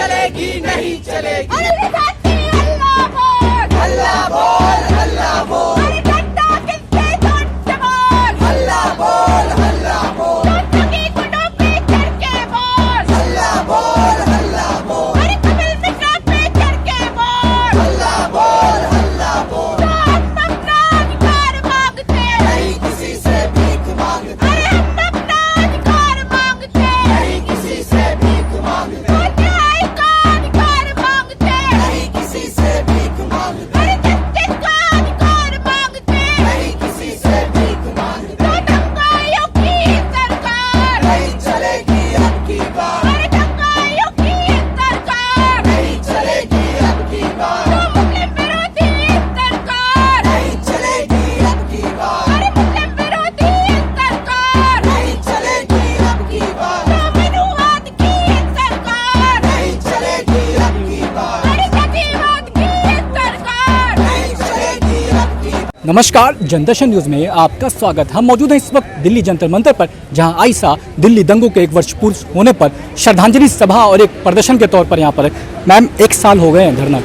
चलेगी नहीं चलेगी। अरे साथी अल्लाह बोल, अल्लाह बोल, अल्लाह बोल, अरे डंडा किससे झूठ बोल, अल्लाह बोल, अल्लाह बोल, झूठों की गुंडों पे चढ़ के बोल, अल्लाह बोल, अल्लाह बोल, अरे कपिल मिश्रा पे चढ़ के बोल, अल्लाह बोल, अल्लाह बोल। तो हम अपना अधिकार मांगते, नहीं किसी से भीख मांगते, अरे हम अपना अधिकार मांगते, नहीं किसी से भीख मांगते, और न्याय का अधिकार मांगते, नहीं किसी से भीख मांगते, अरे जस्टिस का अधिकार मांगते, नहीं किसी से भीख मांगते। तो दंगाइयों की सरकार, नहीं चलेगी अब की बार, अरे दंगाइयों की सरकार, नहीं चलेगी अब की बार, तो मुस्लिम विरोधी सरकार, नहीं चलेगी अब की बार, अरे मुस्लिम विरोधी सरकार, नहीं चलेगी अब की बार, तो मनुवाद की सरकार, नहीं चलेगी अब की बार, अरे जातिवाद की सरकार। नहीं चलेगी अब की बार। नमस्कार, जनदर्शन न्यूज़ में आपका स्वागत। हम मौजूद हैं इस वक्त दिल्ली जंतर मंतर पर, जहां आइसा दिल्ली दंगों के 1 वर्ष पूर्ण होने पर श्रद्धांजलि सभा और एक प्रदर्शन के तौर पर यहां पर है। मैम, 1 साल हो गए हैं धरना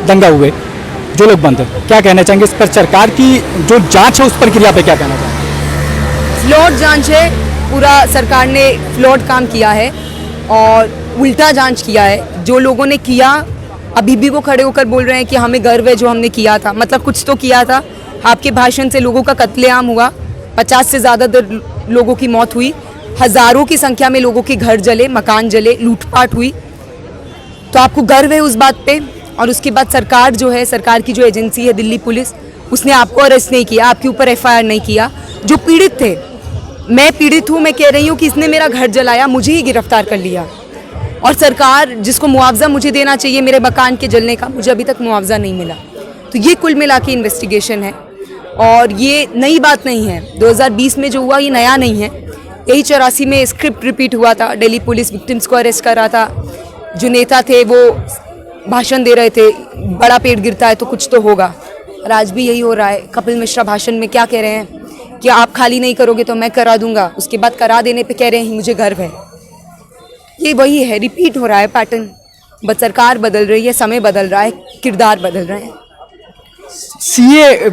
दंगा हुए, जो लोग बंद हैं, क्या कहना चाहेंगे इस पर? सरकार की जो जांच है उस प्रक्रिया पे क्या कहना चाहेंगे? फ्लॉड जांच है, पूरा सरकार ने फ्लॉड काम किया है और उल्टा जांच किया है। जो लोगों ने किया अभी भी वो खड़े होकर बोल रहे हैं कि हमें गर्व है जो हमने किया था। मतलब कुछ तो किया था। आपके भाषण से लोगों का कत्लेआम हुआ, 50 से ज़्यादा लोगों की मौत हुई, हज़ारों की संख्या में लोगों के घर जले, मकान जले, लूटपाट हुई। तो आपको गर्व है उस बात पे। और उसके बाद सरकार जो है, सरकार की जो एजेंसी है दिल्ली पुलिस, उसने आपको अरेस्ट नहीं किया, आपके ऊपर FIR नहीं किया। जो पीड़ित थे, मैं पीड़ित हूँ, मैं कह रही हूँ कि इसने मेरा घर जलाया, मुझे ही गिरफ्तार कर लिया। और सरकार जिसको मुआवजा मुझे देना चाहिए मेरे मकान के जलने का, मुझे अभी तक मुआवजा नहीं मिला। तो ये कुल मिला के इन्वेस्टिगेशन है और ये नई बात नहीं है। 2020 में जो हुआ ये नया नहीं है। यही 84 में स्क्रिप्ट रिपीट हुआ था। दिल्ली पुलिस विक्टिम्स को अरेस्ट कर रहा था। जो नेता थे वो भाषण दे रहे थे, बड़ा पेड़ गिरता है तो कुछ तो होगा। और आज भी यही हो रहा है। कपिल मिश्रा भाषण में क्या कह रहे हैं कि आप खाली नहीं करोगे तो मैं करा दूंगा। उसके बाद करा देने पे कह रहे हैं मुझे गर्व है। ये वही है, रिपीट हो रहा है पैटर्न। बस सरकार बदल रही है, समय बदल रहा है, किरदार बदल रहे हैं। सीए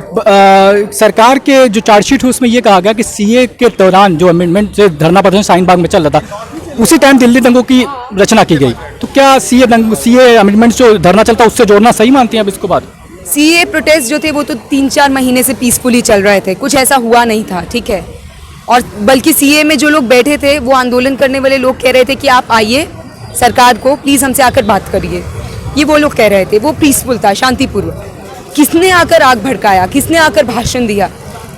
सरकार के जो चार्जशीट है उसमें ये कहा गया कि सीए के दौरान जो अमेंडमेंट से धरना प्रदर्शन शाहीन बाग में चल रहा था, उसी टाइम दिल्ली दंगों की रचना की गई। तो क्या सीए अमेंडमेंट जो धरना चलता है उससे जोड़ना सही मानती हैं अब इसको? बाद सीए प्रोटेस्ट जो थे वो तो 3-4 महीने से पीसफुली चल रहे थे, कुछ ऐसा हुआ नहीं था, ठीक है। और बल्कि सीए में जो लोग बैठे थे वो आंदोलन करने वाले लोग कह रहे थे कि आप आइए, सरकार को प्लीज़ हमसे आकर बात करिए। ये वो लोग कह रहे थे, वो पीसफुल था, शांतिपूर्वक। किसने आकर आग भड़काया, किसने आकर भाषण दिया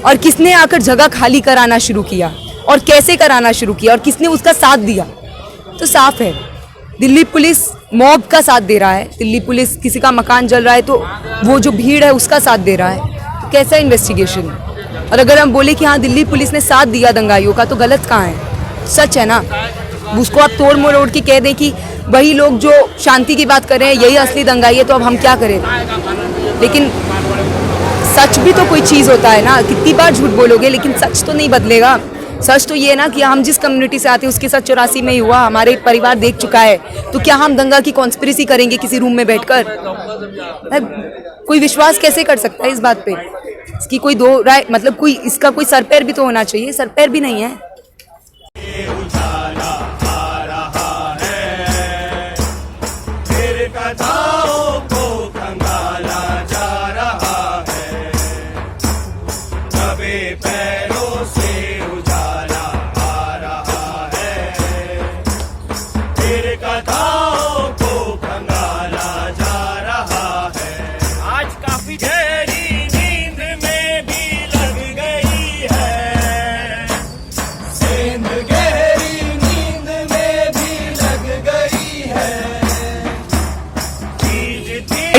और किसने आकर जगह खाली कराना शुरू किया और कैसे कराना शुरू किया और किसने उसका साथ दिया, तो साफ है दिल्ली पुलिस मॉब का साथ दे रहा है। दिल्ली पुलिस किसी का मकान जल रहा है तो वो जो भीड़ है उसका साथ दे रहा है। तो कैसा इन्वेस्टिगेशन? और अगर हम बोले कि हाँ दिल्ली पुलिस ने साथ दिया दंगाइयों का, तो गलत कहाँ है? सच है ना। उसको आप तोड़ मरोड़ के कह दें कि वही लोग जो शांति की बात कर रहे हैं यही असली दंगाई है, तो अब हम क्या करें? लेकिन सच भी तो कोई चीज़ होता है ना। कितनी बार झूठ बोलोगे, लेकिन सच तो नहीं बदलेगा। सच तो ये है ना कि हम जिस कम्युनिटी से आते हैं उसके साथ 84 में ही हुआ, हमारे परिवार देख चुका है। तो क्या हम दंगा की कॉन्स्पिरेसी करेंगे किसी रूम में बैठकर? कोई विश्वास कैसे कर सकता है इस बात पे? इसकी कोई दो राय, मतलब कोई इसका कोई सर पैर भी तो होना चाहिए। सर पैर भी नहीं है।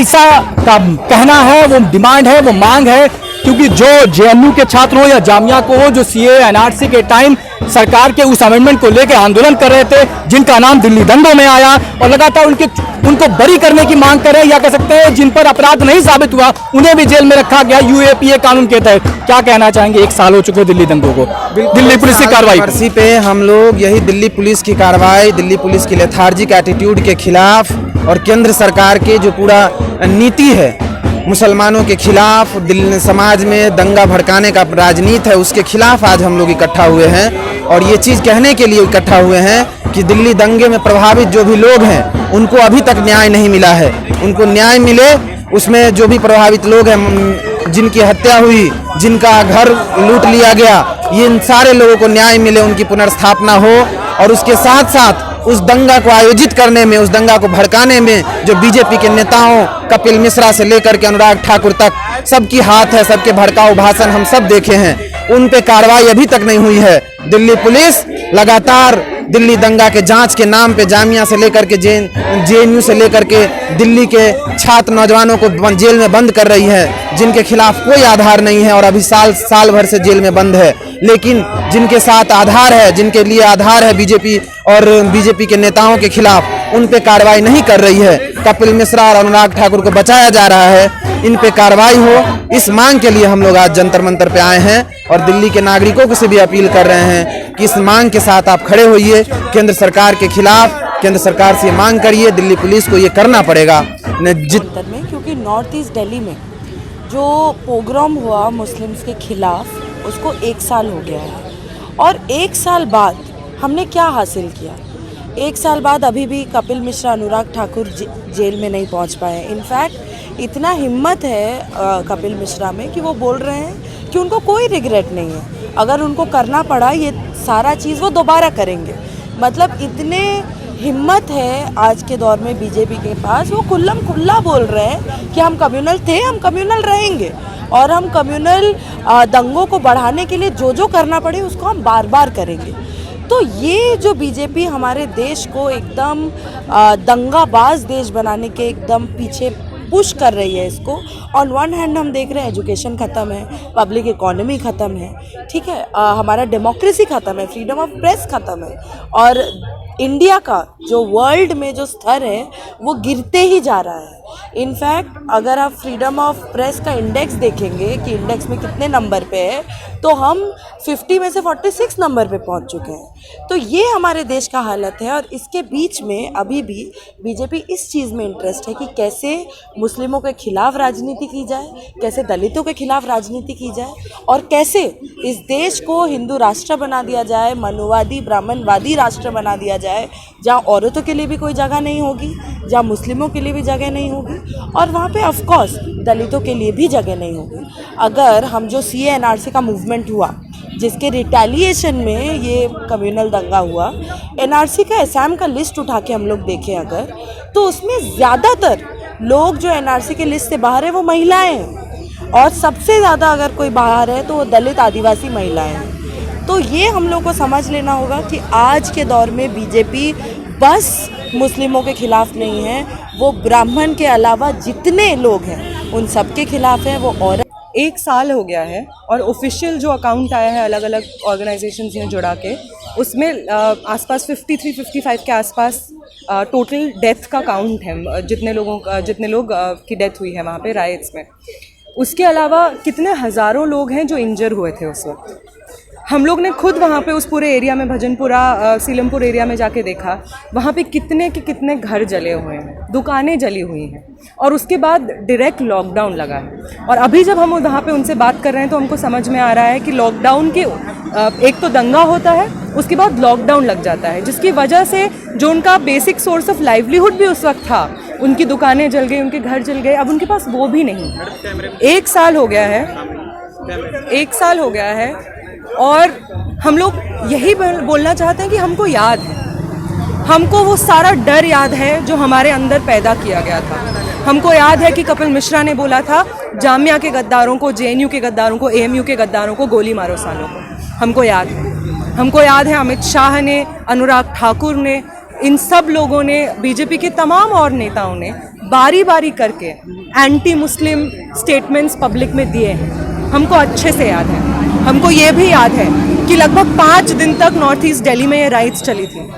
ऐसा का कहना है, वो डिमांड है, वो मांग है क्योंकि जो जेएनयू के छात्र हो या जामिया को हो, जो सीए एनआरसी के टाइम सरकार के उस अमेंडमेंट को लेकर आंदोलन कर रहे थे, जिनका नाम दिल्ली दंगों में आया और लगातार उनको बरी करने की मांग कर रहे हैं, या कह सकते हैं जिन पर अपराध नहीं साबित हुआ उन्हें भी जेल में रखा गया यूएपीए कानून के तहत। क्या कहना चाहेंगे, 1 साल हो चुके दिल्ली दंगों को, दिल्ली पुलिस की कार्रवाई बरसी पे हम लोग यही दिल्ली पुलिस की कार्रवाई, दिल्ली पुलिस की लेथार्जिक एटीट्यूड के खिलाफ और केंद्र सरकार के जो पूरा नीति है मुसलमानों के खिलाफ, दिल्ली समाज में दंगा भड़काने का राजनीति है, उसके खिलाफ आज हम लोग इकट्ठा हुए हैं। और ये चीज़ कहने के लिए इकट्ठा हुए हैं कि दिल्ली दंगे में प्रभावित जो भी लोग हैं उनको अभी तक न्याय नहीं मिला है। उनको न्याय मिले, उसमें जो भी प्रभावित लोग हैं, जिनकी हत्या हुई, जिनका घर लूट लिया गया, ये इन सारे लोगों को न्याय मिले, उनकी पुनर्स्थापना हो। और उसके साथ साथ उस दंगा को आयोजित करने में, उस दंगा को भड़काने में जो बीजेपी के नेताओं, कपिल मिश्रा से लेकर के अनुराग ठाकुर तक सबकी हाथ है, सबके भड़काऊ भाषण हम सब देखे हैं, उन पे कार्रवाई अभी तक नहीं हुई है। दिल्ली पुलिस लगातार दिल्ली दंगा के जांच के नाम पे जामिया से लेकर के जेएनयू से लेकर के दिल्ली के छात्र नौजवानों को जेल में बंद कर रही है, जिनके खिलाफ कोई आधार नहीं है और अभी साल भर से जेल में बंद है। लेकिन जिनके साथ आधार है, जिनके लिए आधार है बीजेपी और बीजेपी के नेताओं के खिलाफ, उन पे कार्रवाई नहीं कर रही है। कपिल मिश्रा और अनुराग ठाकुर को बचाया जा रहा है, इन पे कार्रवाई हो, इस मांग के लिए हम लोग आज जंतर मंतर पे आए हैं और दिल्ली के नागरिकों को से भी अपील कर रहे हैं कि इस मांग के साथ आप खड़े होइए, केंद्र सरकार के खिलाफ केंद्र सरकार से मांग करिए। दिल्ली पुलिस को ये करना पड़ेगा में, क्योंकि नॉर्थ ईस्ट दिल्ली में जो पोग्राम हुआ मुस्लिम्स के खिलाफ, उसको 1 साल हो गया है। और 1 साल बाद हमने क्या हासिल किया? 1 साल बाद अभी भी कपिल मिश्रा, अनुराग ठाकुर जेल में नहीं पहुंच पाए। इनफैक्ट इतना हिम्मत है कपिल मिश्रा में कि वो बोल रहे हैं कि उनको कोई रिग्रेट नहीं है, अगर उनको करना पड़ा ये सारा चीज़ वो दोबारा करेंगे। मतलब इतने हिम्मत है आज के दौर में बीजेपी के पास, वो खुल्ला बोल रहे हैं कि हम कम्युनल थे, हम कम्युनल रहेंगे और हम कम्युनल दंगों को बढ़ाने के लिए जो करना पड़े उसको हम बार बार करेंगे। तो ये जो बीजेपी हमारे देश को एकदम दंगाबाज देश बनाने के एकदम पीछे पुश कर रही है, इसको ऑन वन हैंड हम देख रहे हैं एजुकेशन ख़त्म है, पब्लिक इकोनॉमी ख़त्म है, ठीक है, हमारा डेमोक्रेसी ख़त्म है, फ्रीडम ऑफ प्रेस ख़त्म है और इंडिया का जो वर्ल्ड में जो स्तर है वो गिरते ही जा रहा है। इनफैक्ट अगर आप फ्रीडम ऑफ प्रेस का इंडेक्स देखेंगे कि इंडेक्स में कितने नंबर पे है, तो हम 50 में से 46 नंबर पे पहुंच चुके हैं। तो ये हमारे देश का हालत है और इसके बीच में अभी भी बीजेपी इस चीज़ में इंटरेस्ट है कि कैसे मुस्लिमों के खिलाफ राजनीति की जाए, कैसे दलितों के खिलाफ राजनीति की जाए और कैसे इस देश को हिंदू राष्ट्र बना दिया जाए, मनुवादी ब्राह्मणवादी राष्ट्र बना दिया जाए, जहाँ औरतों के लिए भी कोई जगह नहीं होगी, जहाँ मुस्लिमों के लिए भी जगह नहीं होगी और वहाँ पे ऑफ कोर्स दलितों के लिए भी जगह नहीं होगी। अगर हम जो सीए एनआरसी का मूवमेंट हुआ, जिसके रिटेलिएशन में ये कम्युनल दंगा हुआ, एनआरसी का एसएम का लिस्ट उठा के हम लोग देखें अगर, तो उसमें ज़्यादातर लोग जो एनआरसी के लिस्ट से बाहर है वो महिलाएं हैं और सबसे ज़्यादा अगर कोई बाहर है तो वो दलित आदिवासी महिलाएं हैं। तो ये हम लोग को समझ लेना होगा कि आज के दौर में बीजेपी बस मुस्लिमों के खिलाफ नहीं है, वो ब्राह्मण के अलावा जितने लोग हैं उन सब के खिलाफ है। वो और 1 साल हो गया है और ऑफिशियल जो अकाउंट आया है अलग अलग ऑर्गेनाइजेशंस ने जुड़ा के, उसमें आसपास 53-55 के आसपास टोटल डेथ का काउंट है, जितने लोग की डेथ हुई है वहाँ पे राइट्स में। उसके अलावा कितने हज़ारों लोग हैं जो इंजर हुए थे उस वक्त। हम लोग ने खुद वहाँ पे उस पूरे एरिया में, भजनपुरा सीलमपुर एरिया में जाके देखा, वहाँ पे कितने के कितने घर जले हुए हैं, दुकानें जली हुई हैं और उसके बाद डायरेक्ट लॉकडाउन लगा है। और अभी जब हम वहाँ पे उनसे बात कर रहे हैं तो हमको समझ में आ रहा है कि लॉकडाउन के एक तो दंगा होता है, उसके बाद लॉकडाउन लग जाता है, जिसकी वजह से जो उनका बेसिक सोर्स ऑफ लाइवलीहुड भी उस वक्त था, उनकी दुकानें जल गई, उनके घर जल गए, अब उनके पास वो भी नहीं। 1 साल हो गया है, 1 साल हो गया है और हम लोग यही बोलना चाहते हैं कि हमको याद है, हमको वो सारा डर याद है जो हमारे अंदर पैदा किया गया था। हमको याद है कि कपिल मिश्रा ने बोला था जामिया के गद्दारों को, जेएनयू के गद्दारों को, एएमयू के गद्दारों को गोली मारो सालों को। हमको याद है अमित शाह ने, अनुराग ठाकुर ने, इन सब लोगों ने, बीजेपी के तमाम और नेताओं ने बारी बारी करके एंटी मुस्लिम स्टेटमेंट्स पब्लिक में दिए हैं। हमको अच्छे से याद है। हमको ये भी याद है कि लगभग 5 दिन तक नॉर्थ ईस्ट दिल्ली में ये राइट्स चली थी,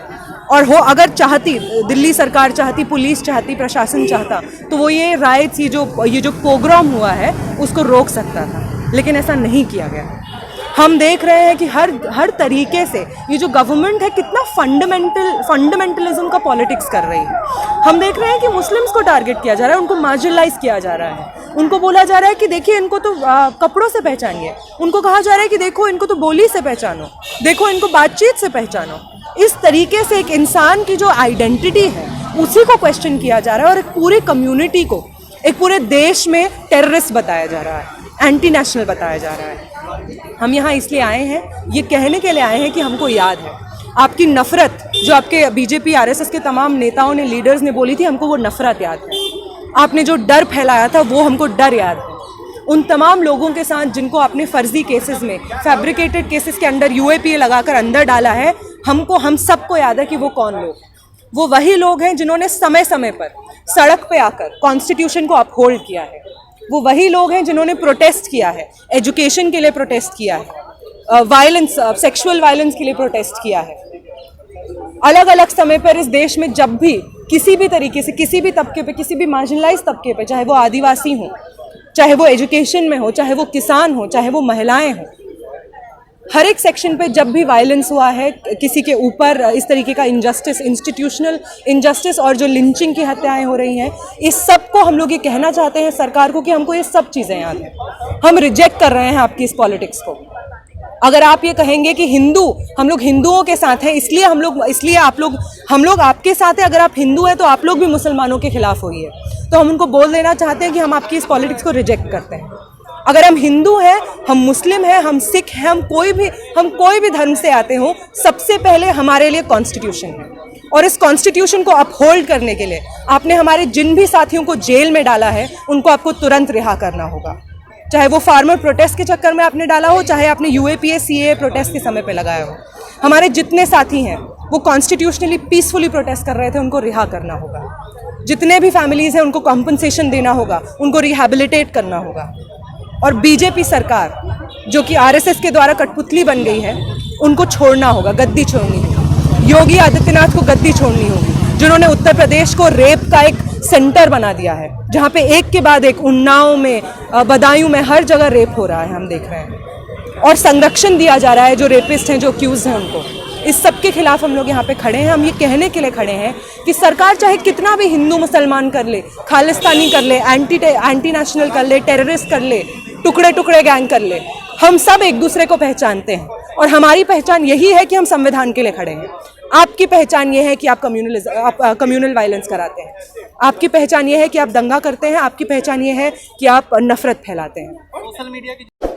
और हो अगर चाहती दिल्ली सरकार चाहती, पुलिस चाहती, प्रशासन चाहता, तो वो ये राइट्स, ये जो पोग्राम हुआ है उसको रोक सकता था, लेकिन ऐसा नहीं किया गया। हम देख रहे हैं कि हर तरीके से ये जो गवर्नमेंट है कितना फंडामेंटलिज्म का पॉलिटिक्स कर रही है। हम देख रहे हैं कि मुस्लिम्स को टारगेट किया जा रहा है, उनको मार्जिनलाइज किया जा रहा है, उनको बोला जा रहा है कि देखिए इनको तो कपड़ों से पहचानिए, उनको कहा जा रहा है कि देखो इनको तो बोली से पहचानो, देखो इनको बातचीत से पहचानो। इस तरीके से एक इंसान की जो आइडेंटिटी है उसी को क्वेश्चन किया जा रहा है, और एक पूरी कम्युनिटी को, एक पूरे देश में टेररिस्ट बताया जा रहा है, एंटी नेशनल बताया जा रहा है। हम यहाँ इसलिए आए हैं, ये कहने के लिए आए हैं कि हमको याद है आपकी नफ़रत, जो आपके बीजेपी आरएसएस के तमाम नेताओं ने, लीडर्स ने बोली थी, हमको वो नफ़रत याद है। आपने जो डर फैलाया था वो हमको डर याद है। उन तमाम लोगों के साथ जिनको आपने फर्जी केसेस में, फैब्रिकेटेड केसेस के अंडर यूएपीए लगाकर अंदर डाला है, हम सबको याद है कि वो कौन लोग। वो वही लोग हैं जिन्होंने समय समय पर सड़क पे आकर कॉन्स्टिट्यूशन को अपहोल्ड किया है। वो वही लोग हैं जिन्होंने प्रोटेस्ट किया है, एजुकेशन के लिए प्रोटेस्ट किया है, वायलेंस, सेक्सुअल वायलेंस के लिए प्रोटेस्ट किया है। अलग अलग समय पर इस देश में जब भी किसी भी तरीके से, किसी भी तबके पे, किसी भी मार्जिनलाइज तबके पे, चाहे वो आदिवासी हो, चाहे वो एजुकेशन में हो, चाहे वो किसान हो, चाहे वो महिलाएं हो, हर एक सेक्शन पे जब भी वायलेंस हुआ है, किसी के ऊपर इस तरीके का इनजस्टिस, इंस्टीट्यूशनल इनजस्टिस और जो लिंचिंग की हत्याएं हो रही हैं, इस सब को हम लोग ये कहना चाहते हैं सरकार को कि हमको ये सब चीज़ें याद हैं। हम रिजेक्ट कर रहे हैं आपकी इस पॉलिटिक्स को। अगर आप ये कहेंगे कि हम लोग हिंदुओं के साथ हैं, इसलिए हम लोग आपके साथ हैं, अगर आप हिंदू हैं तो आप लोग भी मुसलमानों के खिलाफ होइए, तो हम उनको बोल देना चाहते हैं कि हम आपकी इस पॉलिटिक्स को रिजेक्ट करते हैं। अगर हम हिंदू हैं, हम मुस्लिम हैं, हम सिख हैं, हम कोई भी धर्म से आते हों, सबसे पहले हमारे लिए कॉन्स्टिट्यूशन है, और इस कॉन्स्टिट्यूशन को अपहोल्ड करने के लिए आपने हमारे जिन भी साथियों को जेल में डाला है उनको आपको तुरंत रिहा करना होगा। चाहे वो फार्मर प्रोटेस्ट के चक्कर में आपने डाला हो, चाहे आपने यूएपीए सीए प्रोटेस्ट के समय पे लगाया हो। हमारे जितने साथी हैं वो कॉन्स्टिट्यूशनली पीसफुली प्रोटेस्ट कर रहे थे, उनको रिहा करना होगा। जितने भी फैमिलीज़ हैं उनको कॉम्पनसेशन देना होगा, उनको रिहैबिलिटेट करना होगा। और बीजेपी सरकार जो कि आरएसएस के द्वारा कठपुतली बन गई है, उनको छोड़ना होगा, गद्दी छोड़नी होगी। योगी आदित्यनाथ को गद्दी छोड़नी होगी, जिन्होंने उत्तर प्रदेश को रेप का एक सेंटर बना दिया है, जहाँ पे एक के बाद एक, उन्नाव में, बदायूं में, हर जगह रेप हो रहा है, हम देख रहे हैं। और संरक्षण दिया जा रहा है जो रेपिस्ट हैं, जो अक्यूज हैं उनको। इस सब के खिलाफ हम लोग यहाँ पे खड़े हैं। हम ये कहने के लिए खड़े हैं कि सरकार चाहे कितना भी हिंदू मुसलमान कर ले, खालिस्तानी कर ले, एंटी नेशनल कर ले, टेररिस्ट कर ले, टुकड़े टुकड़े गैंग कर ले, हम सब एक दूसरे को पहचानते हैं, और हमारी पहचान यही है कि हम संविधान के लिए खड़े हैं। आपकी पहचान ये है कि आप कम्युनल वायलेंस कराते हैं, आपकी पहचान ये है कि आप दंगा करते हैं, आपकी पहचान ये है कि आप नफरत फैलाते हैं।